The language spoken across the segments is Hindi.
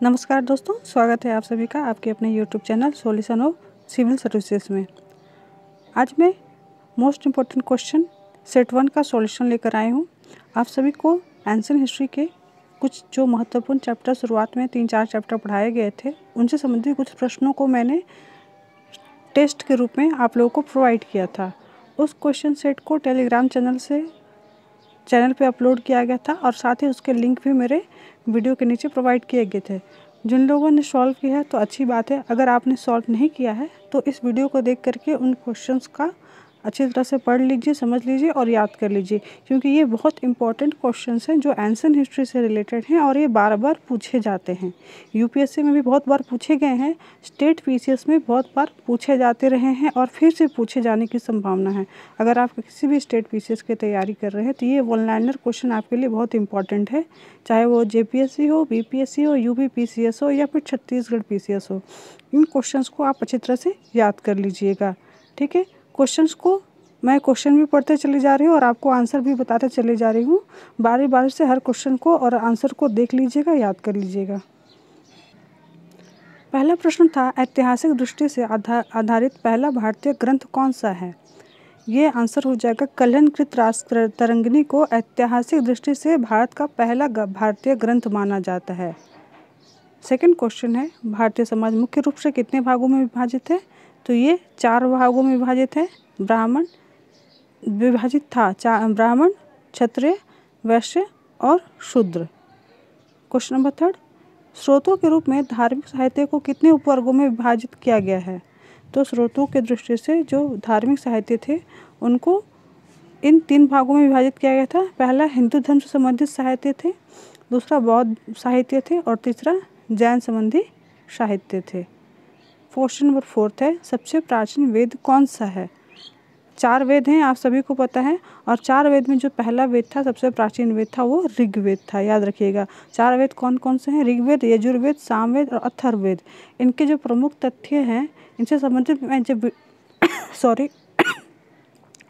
नमस्कार दोस्तों, स्वागत है आप सभी का आपके अपने YouTube channel Solution of Civil Services में। आज मैं मोस्ट इम्पोर्टेंट क्वेश्चन सेट 1 का सॉल्यूशन लेकर आई हूँ। आप सभी को एंशिएंट हिस्ट्री के कुछ जो महत्वपूर्ण चैप्टर शुरुआत में 3-4 चैप्टर पढ़ाए गए थे, उनसे संबंधित कुछ प्रश्नों को मैंने टेस्ट के रूप में आप लोगों को प्रोवाइड किया था। उस क्वेश्चन सेट को टेलीग्राम चैनल पे अपलोड किया गया था और साथ ही उसके लिंक भी मेरे वीडियो के नीचे प्रोवाइड किए गए थे। जिन लोगों ने सॉल्व किया है तो अच्छी बात है, अगर आपने सॉल्व नहीं किया है तो इस वीडियो को देख करके उन क्वेश्चंस का अच्छी तरह से पढ़ लीजिए, समझ लीजिए और याद कर लीजिए, क्योंकि ये बहुत इंपॉर्टेंट क्वेश्चंस हैं जो एंशिएंट हिस्ट्री से रिलेटेड हैं और ये बार बार पूछे जाते हैं। यूपीएससी में भी बहुत बार पूछे गए हैं, स्टेट पीसीएस में बहुत बार पूछे जाते रहे हैं और फिर से पूछे जाने की संभावना है। अगर आप किसी भी स्टेट पीसीएस की तैयारी कर रहे हैं तो ये वन लाइनर क्वेश्चन आपके लिए बहुत इंपॉर्टेंट है, चाहे वो जेपीएससी हो, बीपीएससी हो, यूपी पीसीएस हो या फिर छत्तीसगढ़ पीसीएस हो। इन क्वेश्चंस को आप अच्छी तरह से याद कर लीजिएगा, ठीक है। क्वेश्चंस को मैं क्वेश्चन भी पढ़ते चली जा रही हूँ और आपको आंसर भी बताते चली जा रही हूँ। बारी बारी से हर क्वेश्चन को और आंसर को देख लीजिएगा, याद कर लीजिएगा। पहला प्रश्न था, ऐतिहासिक दृष्टि से आधारित पहला भारतीय ग्रंथ कौन सा है? ये आंसर हो जाएगा कल्हण-कृत राष्ट्र तरंगिणी को ऐतिहासिक दृष्टि से भारत का पहला भारतीय ग्रंथ माना जाता है। सेकंड क्वेश्चन है, भारतीय समाज मुख्य रूप से कितने भागों में विभाजित है? तो ये 4 भागों में विभाजित है। ब्राह्मण, क्षत्रिय, वैश्य और शूद्र। क्वेश्चन नंबर 3, स्रोतों के रूप में धार्मिक साहित्य को कितने उपवर्गों में विभाजित किया गया है? तो स्रोतों के दृष्टि से जो धार्मिक साहित्य थे उनको इन 3 भागों में विभाजित किया गया था। पहला हिंदू धर्म से संबंधित साहित्य थे, दूसरा बौद्ध साहित्य थे और तीसरा जैन संबंधी साहित्य थे। क्वेश्चन नंबर 4 है, सबसे प्राचीन वेद कौन सा है? 4 वेद हैं, आप सभी को पता है, और 4 वेद में जो पहला वेद था, सबसे प्राचीन वेद था, वो ऋग्वेद था। याद रखिएगा। 4 वेद कौन कौन से हैं? ऋग्वेद, यजुर्वेद, सामवेद और अथर्ववेद। इनके जो प्रमुख तथ्य हैं, इनसे संबंधित मैं जब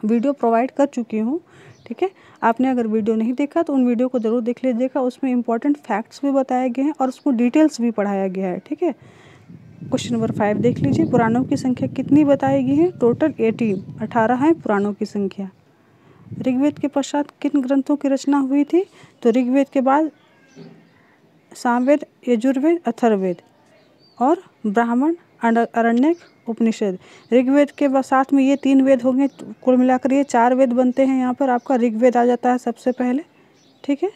वीडियो प्रोवाइड कर चुकी हूँ, ठीक है। आपने अगर वीडियो नहीं देखा तो उन वीडियो को ज़रूर देख लीजिएगा। उसमें इंपॉर्टेंट फैक्ट्स भी बताए गए हैं और उसको डिटेल्स भी पढ़ाया गया है, ठीक है। क्वेश्चन नंबर 5 देख लीजिए, पुराणों की संख्या कितनी बताई गई है? टोटल 18 है पुराणों की संख्या। ऋग्वेद के पश्चात किन ग्रंथों की रचना हुई थी? तो ऋग्वेद के बाद सामवेद, यजुर्वेद, अथर्ववेद और ब्राह्मण, आरण्यक, उपनिषद। ऋग्वेद के बाद साथ में ये 3 वेद होंगे, कुल मिलाकर ये 4 वेद बनते हैं। यहाँ पर आपका ऋग्वेद आ जाता है सबसे पहले, ठीक है,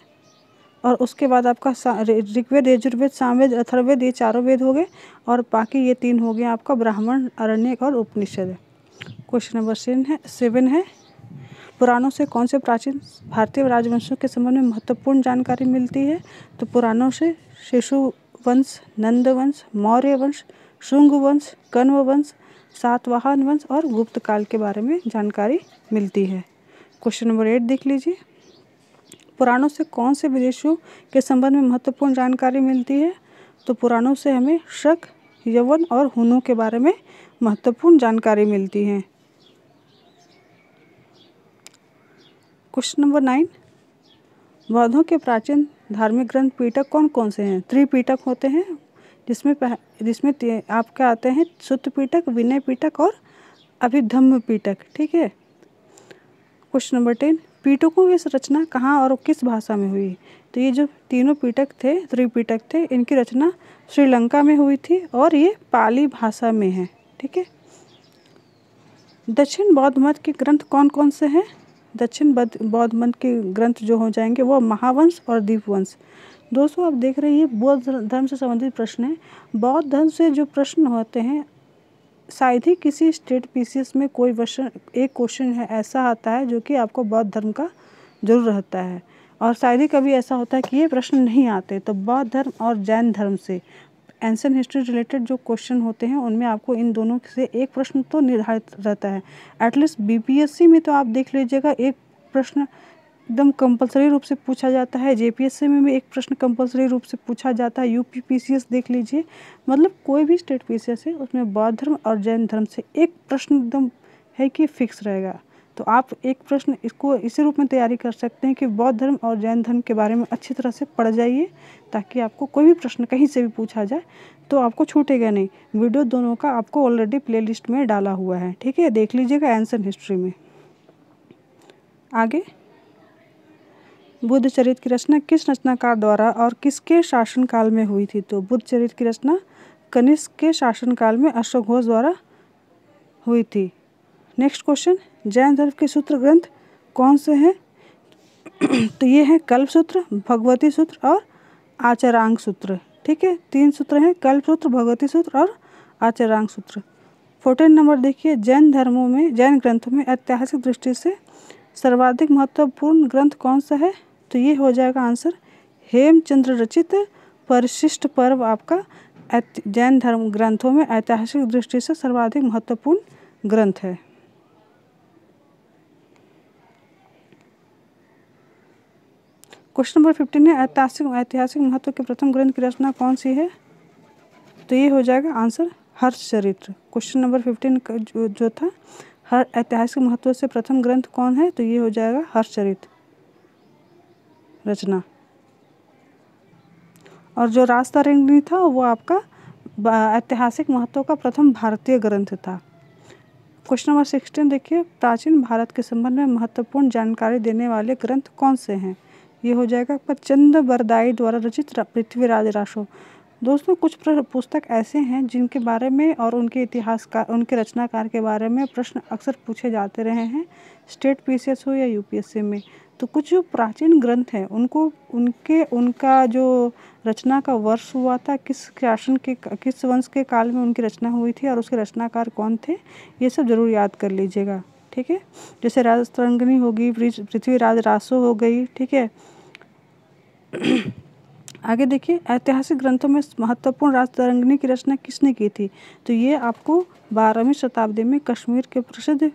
और उसके बाद आपका ऋग्वेद, यजुर्वेद, सामवेद, अथर्ववेद, ये 4 वेद हो गए और बाकी ये 3 हो गए आपका ब्राह्मण, आरण्यक और उपनिषद। क्वेश्चन नंबर 7 है, पुराणों से कौन से प्राचीन भारतीय राजवंशों के संबंध में महत्वपूर्ण जानकारी मिलती है? तो पुराणों से शिशु वंश, नंद वंश, मौर्य वंश, शुंग वंश, कण्व वंश, सातवाहन वंश और गुप्त काल के बारे में जानकारी मिलती है। क्वेश्चन नंबर 8 देख लीजिए, पुराणों से कौन से विदेशियों के संबंध में महत्वपूर्ण जानकारी मिलती है? तो पुराणों से हमें शक, यवन और हुनों के बारे में महत्वपूर्ण जानकारी मिलती है। क्वेश्चन नंबर 9, बौद्धों के प्राचीन धार्मिक ग्रंथ पीटक कौन कौन से हैं? 3 पीटक होते हैं, जिसमें आपके आते हैं सुत्त पीटक, विनय पीटक और अभिधम्म पीटक, ठीक है। क्वेश्चन नंबर 10, पीटकों की रचना कहाँ और किस भाषा में हुई? तो ये जो तीनों पीटक थे, त्रिपीटक थे, इनकी रचना श्रीलंका में हुई थी और ये पाली भाषा में है, ठीक है। दक्षिण बौद्ध मत के ग्रंथ कौन कौन से हैं? दक्षिण बौद्ध मत के ग्रंथ जो हो जाएंगे वो महावंश और दीपवंश। दोस्तों, आप देख रहे हैं बौद्ध धर्म से संबंधित प्रश्न है। बौद्ध धर्म से जो प्रश्न होते हैं, शायद ही किसी स्टेट पीसीएस में कोई एक क्वेश्चन है ऐसा आता है जो कि आपको बौद्ध धर्म का जरूर रहता है, और शायद ही कभी ऐसा होता है कि ये प्रश्न नहीं आते। तो बौद्ध धर्म और जैन धर्म से एंशिएंट हिस्ट्री रिलेटेड जो क्वेश्चन होते हैं उनमें आपको इन दोनों से एक प्रश्न तो निर्धारित रहता है। एटलीस्ट बीपीएससी में तो आप देख लीजिएगा एक प्रश्न एकदम कंपलसरी रूप से पूछा जाता है, जेपीएससी में भी एक प्रश्न कंपलसरी रूप से पूछा जाता है, यूपी पीसीएस देख लीजिए, मतलब कोई भी स्टेट पीसीएस है उसमें बौद्ध धर्म और जैन धर्म से एक प्रश्न एकदम है कि फिक्स रहेगा। तो तो आप एक प्रश्न इसको इसी रूप में तैयारी कर सकते हैं कि बौद्ध धर्म और जैन धर्म के बारे में अच्छी तरह से पढ़ जाइए, ताकि आपको कोई भी प्रश्न कहीं से भी पूछा जाए तो आपको छूटेगा नहीं। वीडियो दोनों का आपको ऑलरेडी प्लेलिस्ट में डाला हुआ है, ठीक है, देख लीजिएगा एंशिएंट हिस्ट्री में। आगे, बुद्ध चरित की रचना किस रचनाकार द्वारा और किसके शासनकाल में हुई थी? तो बुद्ध चरित की रचना कनिष्क के शासनकाल में अशोक घोष द्वारा हुई थी। नेक्स्ट क्वेश्चन, जैन धर्म के सूत्र ग्रंथ कौन से हैं? तो ये हैं कल्प सूत्र, भगवती सूत्र और आचरांग सूत्र, ठीक है, 3 सूत्र हैं, कल्प सूत्र, भगवती सूत्र और आचरांग सूत्र। 14 नंबर देखिए, जैन ग्रंथों में ऐतिहासिक दृष्टि से सर्वाधिक महत्वपूर्ण ग्रंथ कौन सा है? तो ये हो जाएगा आंसर हेमचंद्र रचित परिशिष्ट पर्व आपका जैन धर्म ग्रंथों में ऐतिहासिक दृष्टि से सर्वाधिक महत्वपूर्ण ग्रंथ है। क्वेश्चन नंबर 15 है, ऐतिहासिक महत्व के प्रथम ग्रंथ की रचना कौन सी है? तो ये हो जाएगा आंसर हर्षचरित्र। क्वेश्चन नंबर 15 जो था, हर ऐतिहासिक महत्व से प्रथम ग्रंथ कौन है? तो ये हो जाएगा हर्षचरित्र रचना। और जो राजतरंगिणी था वो आपका ऐतिहासिक महत्व का प्रथम भारतीय ग्रंथ था। क्वेश्चन नंबर 16 देखिए, प्राचीन भारत के संबंध में महत्वपूर्ण जानकारी देने वाले ग्रंथ कौन से हैं? ये हो जाएगा आपका चंद बरदाई द्वारा रचित पृथ्वीराज रासो। दोस्तों, कुछ पुस्तक ऐसे हैं जिनके बारे में और उनके इतिहासकार, उनके रचनाकार के बारे में प्रश्न अक्सर पूछे जाते रहे हैं, स्टेट पीसीएस हो या यूपीएससी में। तो कुछ जो प्राचीन ग्रंथ हैं उनका जो रचना का वर्ष हुआ था, किस वंश के काल में उनकी रचना हुई थी और उसके रचनाकार कौन थे, ये सब जरूर याद कर लीजिएगा, ठीक है। जैसे राजतरंगिणी होगी, पृथ्वीराज रासो हो गई, ठीक है। आगे देखिए, ऐतिहासिक ग्रंथों में महत्वपूर्ण राजतरंगिणी की रचना किसने की थी? तो ये आपको 12वीं शताब्दी में कश्मीर के प्रसिद्ध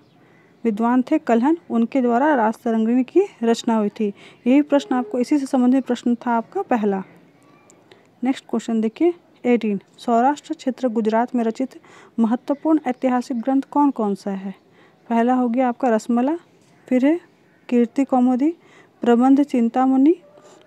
विद्वान थे कल्हण, उनके द्वारा राजतरंगिणी की रचना हुई थी। यही प्रश्न आपको, इसी से संबंधित प्रश्न था आपका पहला। नेक्स्ट क्वेश्चन देखिए 18, सौराष्ट्र क्षेत्र गुजरात में रचित महत्वपूर्ण ऐतिहासिक ग्रंथ कौन कौन सा है? पहला हो गया आपका रसमला, फिर है कीर्ति कौमुदी, प्रबंध चिंतामणि,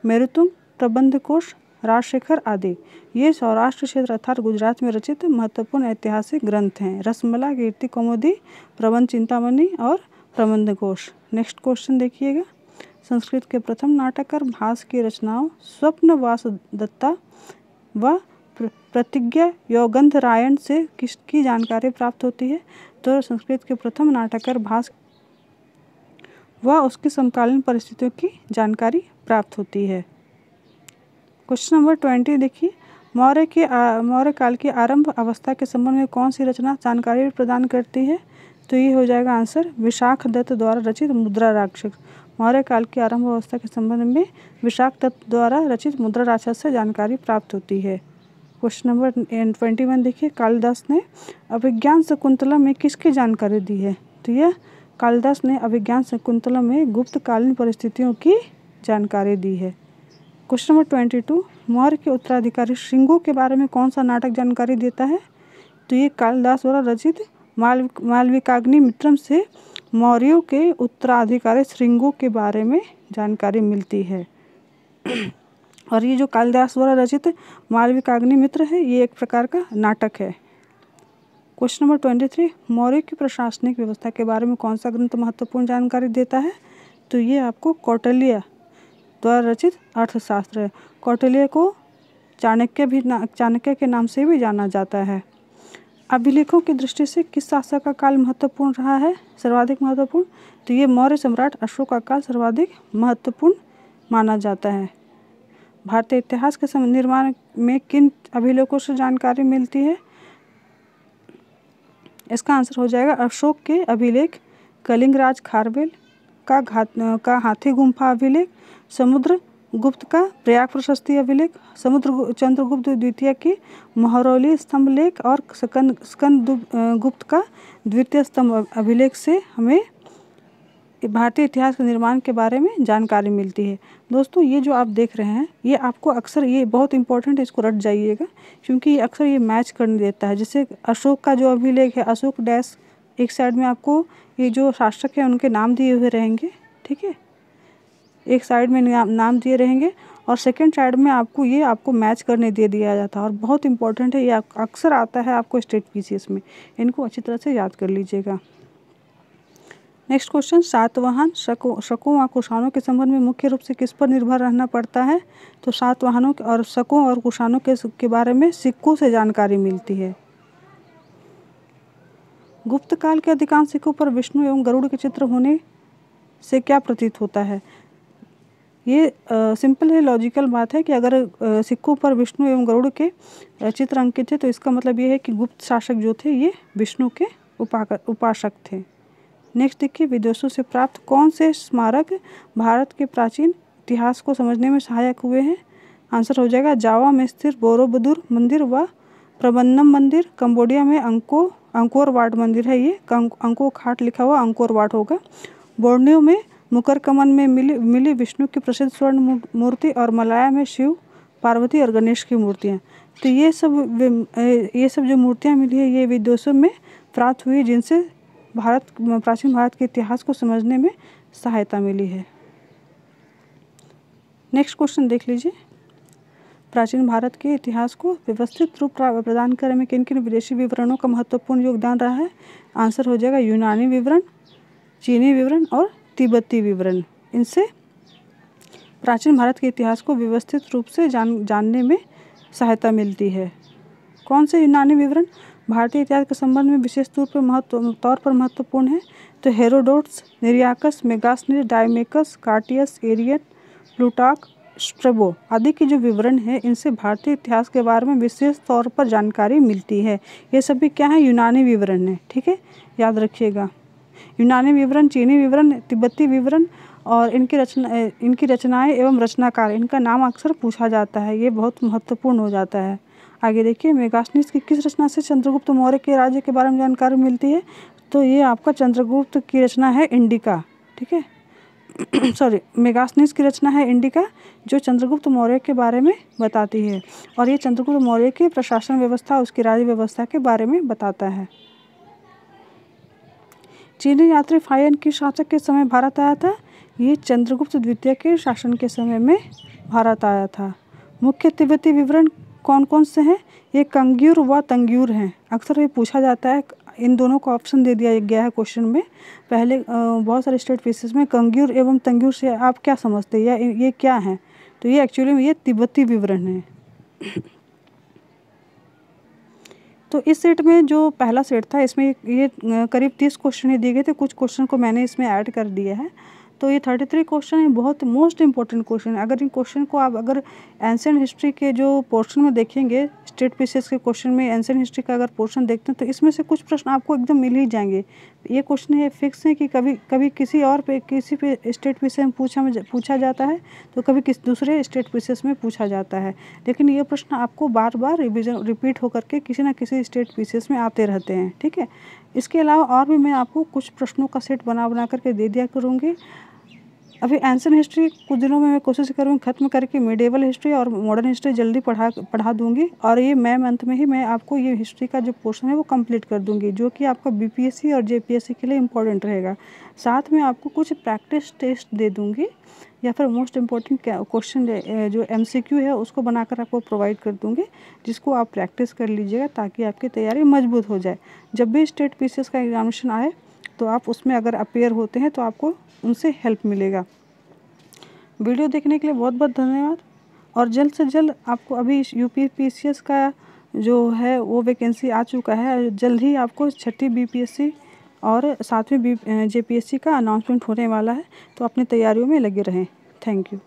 मेरुतुंग, प्रबंध कोश, राजशेखर आदि। ये सौराष्ट्र क्षेत्र अर्थात गुजरात में रचित महत्वपूर्ण ऐतिहासिक ग्रंथ हैं, रसमला, कीर्ति कौमुदी, प्रबंध चिंतामणि और प्रबंध कोश। नेक्स्ट क्वेश्चन देखिएगा, संस्कृत के प्रथम नाटककार भास की रचनाओं स्वप्नवास दत्ता व प्रतिज्ञा योगंधरायण से किसकी जानकारी प्राप्त होती है? तो संस्कृत के प्रथम नाटककार भास व उसकी समकालीन परिस्थितियों की जानकारी प्राप्त होती है। क्वेश्चन नंबर 20 देखिए, मौर्य काल की आरंभ अवस्था के संबंध में कौन सी रचना जानकारी प्रदान करती है? तो ये हो जाएगा आंसर विशाख दत्त द्वारा रचित मुद्रा राक्षस। मौर्य काल की आरंभ अवस्था के संबंध में विशाख दत्त द्वारा रचित मुद्रा राक्षस से जानकारी प्राप्त होती है। क्वेश्चन नंबर 21 देखिए, कालिदास ने अभिज्ञान शकुंतला में किसकी जानकारी दी है? तो यह कालिदास ने अभिज्ञान शकुंतला में गुप्तकालीन परिस्थितियों की जानकारी दी है। क्वेश्चन नंबर 22, मौर्य के उत्तराधिकारी श्रृंगु के बारे में कौन सा नाटक जानकारी देता है? तो ये कालिदास द्वारा रचित मालविकाग्निमित्रम से मौर्यों के उत्तराधिकारी श्रृंगु के बारे में जानकारी मिलती है। और ये जो कालिदास द्वारा रचित मालविकाग्निमित्र है, ये एक प्रकार का नाटक है। क्वेश्चन नंबर 23, मौर्य की प्रशासनिक व्यवस्था के बारे में कौन सा ग्रंथ महत्वपूर्ण जानकारी देता है? तो ये आपको कौटिल्य द्वारा रचित अर्थशास्त्र है। कौटिल्य को चाणक्य के नाम से भी जाना जाता है। अभिलेखों की दृष्टि से किस शासक का काल महत्वपूर्ण रहा है, सर्वाधिक महत्वपूर्ण? तो ये मौर्य सम्राट अशोक का काल सर्वाधिक महत्वपूर्ण माना जाता है। भारतीय इतिहास के निर्माण में किन अभिलेखों से जानकारी मिलती है? इसका आंसर हो जाएगा अशोक के अभिलेख, कलिंगराज खारवेल का हाथी गुम्फा अभिलेख, समुद्र गुप्त का प्रयाग प्रशस्ति अभिलेख, चंद्रगुप्त द्वितीय की महरौली स्तंभ लेख और स्कंद गुप्त का द्वितीय स्तंभ अभिलेख से हमें भारतीय इतिहास के निर्माण के बारे में जानकारी मिलती है। दोस्तों, ये जो आप देख रहे हैं, ये आपको अक्सर, ये बहुत इंपॉर्टेंट है, इसको रट जाइएगा, क्योंकि ये अक्सर ये मैच करने देता है। जैसे अशोक का जो अभिलेख है, अशोक डैश एक साइड में आपको ये जो शासक है उनके नाम दिए हुए रहेंगे, ठीक है, एक साइड में नाम दिए रहेंगे और सेकंड साइड में आपको मैच करने दे दिया जाता है। और बहुत इंपॉर्टेंट है, ये अक्सर आता है आपको स्टेट पीसीएस में, इनको अच्छी तरह से याद कर लीजिएगा। नेक्स्ट क्वेश्चन, सातवाहन शकों व कुषाणों के संबंध में मुख्य रूप से किस पर निर्भर रहना पड़ता है? तो सातवाहनों और शकों और कुषाणों के बारे में सिक्कों से जानकारी मिलती है। गुप्त काल के अधिकांश सिक्कों पर विष्णु एवं गरुड़ के चित्र होने से क्या प्रतीत होता है? ये सिंपल है, लॉजिकल बात है कि अगर सिक्कों पर विष्णु एवं गरुड़ के चित्र अंकित थे तो इसका मतलब ये है कि गुप्त शासक जो थे ये विष्णु के उपासक थे। नेक्स्ट देखिए, विदेशों से प्राप्त कौन से स्मारक भारत के प्राचीन इतिहास को समझने में सहायक हुए हैं? आंसर हो जाएगा जावा में स्थित बोरोबुदुर मंदिर व प्रबन्नम मंदिर। कंबोडिया में अंकोर वाट मंदिर है, ये अंको घाट लिखा हुआ अंकोर वाट होगा। बोर्नियो में मुकरकमन में मिली विष्णु की प्रसिद्ध स्वर्ण मूर्ति और मलाया में शिव, पार्वती और गणेश की मूर्तियाँ। तो ये सब जो मूर्तियाँ मिली है ये विदेशों में प्राप्त हुई, जिनसे प्राचीन भारत के इतिहास को समझने में सहायता मिली है। नेक्स्ट क्वेश्चन देख लीजिए, प्राचीन भारत के इतिहास को व्यवस्थित रूप प्रदान करने में किन किन विदेशी विवरणों का महत्वपूर्ण योगदान रहा है? आंसर हो जाएगा यूनानी विवरण, चीनी विवरण और तिब्बती विवरण। इनसे प्राचीन भारत के इतिहास को व्यवस्थित रूप से जानने में सहायता मिलती है। कौन से यूनानी विवरण भारतीय इतिहास के संबंध में विशेष तौर पर महत्वपूर्ण है? तो Herodotus, निरियाकस, Megasthenes, डायमेकस, कार्टियस, Ariane, Plutarch, Strabo आदि के जो विवरण है इनसे भारतीय इतिहास के बारे में विशेष तौर पर जानकारी मिलती है। ये सभी क्या है? यूनानी विवरण है, ठीक है, याद रखिएगा। यूनानी विवरण, चीनी विवरण, तिब्बती विवरण और इनकी रचनाएं एवं रचनाकार, इनका नाम अक्सर पूछा जाता है, ये बहुत महत्वपूर्ण हो जाता है। आगे देखिए, मेगास्थनीज की किस रचना से चंद्रगुप्त मौर्य के राज्य के बारे में जानकारी मिलती है? तो ये आपका चंद्रगुप्त की रचना है इंडिका, ठीक है सॉरी, मेगास्थनीज की रचना है इंडिका, जो चंद्रगुप्त मौर्य के बारे में बताती है और ये चंद्रगुप्त मौर्य की प्रशासन व्यवस्था, उसकी राज्य व्यवस्था के बारे में बताता है। चीनी यात्री फायन किस शासक के समय भारत आया था? ये चंद्रगुप्त द्वितीय के शासन के समय में भारत आया था। मुख्य तिब्बती विवरण कौन कौन से हैं? ये कंग्यूर व तंग्यूर हैं, अक्सर ये पूछा जाता है। इन दोनों का ऑप्शन दे दिया गया है क्वेश्चन में। पहले बहुत सारे स्टेट पीसेस में कंग्यूर एवं तंग्यूर से आप क्या समझते हैं या ये क्या हैं? तो ये एक्चुअली में ये तिब्बती विवरण है। तो इस सेट में जो पहला सेट था इसमें ये करीब 30 क्वेश्चन दिए गए थे, कुछ क्वेश्चन को मैंने इसमें ऐड कर दिया है। तो ये 33 क्वेश्चन है, बहुत मोस्ट इंपॉर्टेंट क्वेश्चन है। अगर इन क्वेश्चन को आप अगर एंशिएंट हिस्ट्री के जो पोर्शन में देखेंगे, स्टेट पीसेस के क्वेश्चन में एंशिएंट हिस्ट्री का अगर पोर्शन देखते हैं तो इसमें से कुछ प्रश्न आपको एकदम मिल ही जाएंगे। ये क्वेश्चन है फिक्स है कि कभी किसी पे स्टेट पीसेस में पूछा जाता है तो कभी किसी दूसरे स्टेट पीसेस में पूछा जाता है, लेकिन ये प्रश्न आपको बार बार रिपीट होकर के किसी न किसी स्टेट पीसेस में आते रहते हैं, ठीक है। इसके अलावा और भी मैं आपको कुछ प्रश्नों का सेट बना करके दे दिया करूँगी। अभी एंशिएंट हिस्ट्री कुछ दिनों में मैं कोशिश करूँगी ख़त्म करके मिडिवल हिस्ट्री और मॉडर्न हिस्ट्री जल्दी पढ़ा दूँगी, और ये मई मंथ में ही मैं आपको ये हिस्ट्री का जो पोर्शन है वो कंप्लीट कर दूँगी, जो कि आपका बीपीएससी और जेपीएससी के लिए इम्पोर्टेंट रहेगा। साथ में आपको कुछ प्रैक्टिस टेस्ट दे दूँगी या फिर मोस्ट इम्पॉर्टेंट क्वेश्चन जो एमसीक्यू है उसको बनाकर आपको प्रोवाइड कर दूँगी, जिसको आप प्रैक्टिस कर लीजिएगा ताकि आपकी तैयारी मजबूत हो जाए। जब भी स्टेट पीसीएस का एग्जामिनेशन आए तो आप उसमें अगर अपेयर होते हैं तो आपको उनसे हेल्प मिलेगा। वीडियो देखने के लिए बहुत बहुत धन्यवाद, और जल्द से जल्द आपको अभी यूपीपीसीएस का जो है वो वैकेंसी आ चुका है, जल्द ही आपको 6ठी बीपीएससी और 7वीं जेपीएससी का अनाउंसमेंट होने वाला है, तो अपनी तैयारियों में लगे रहें। Thank you.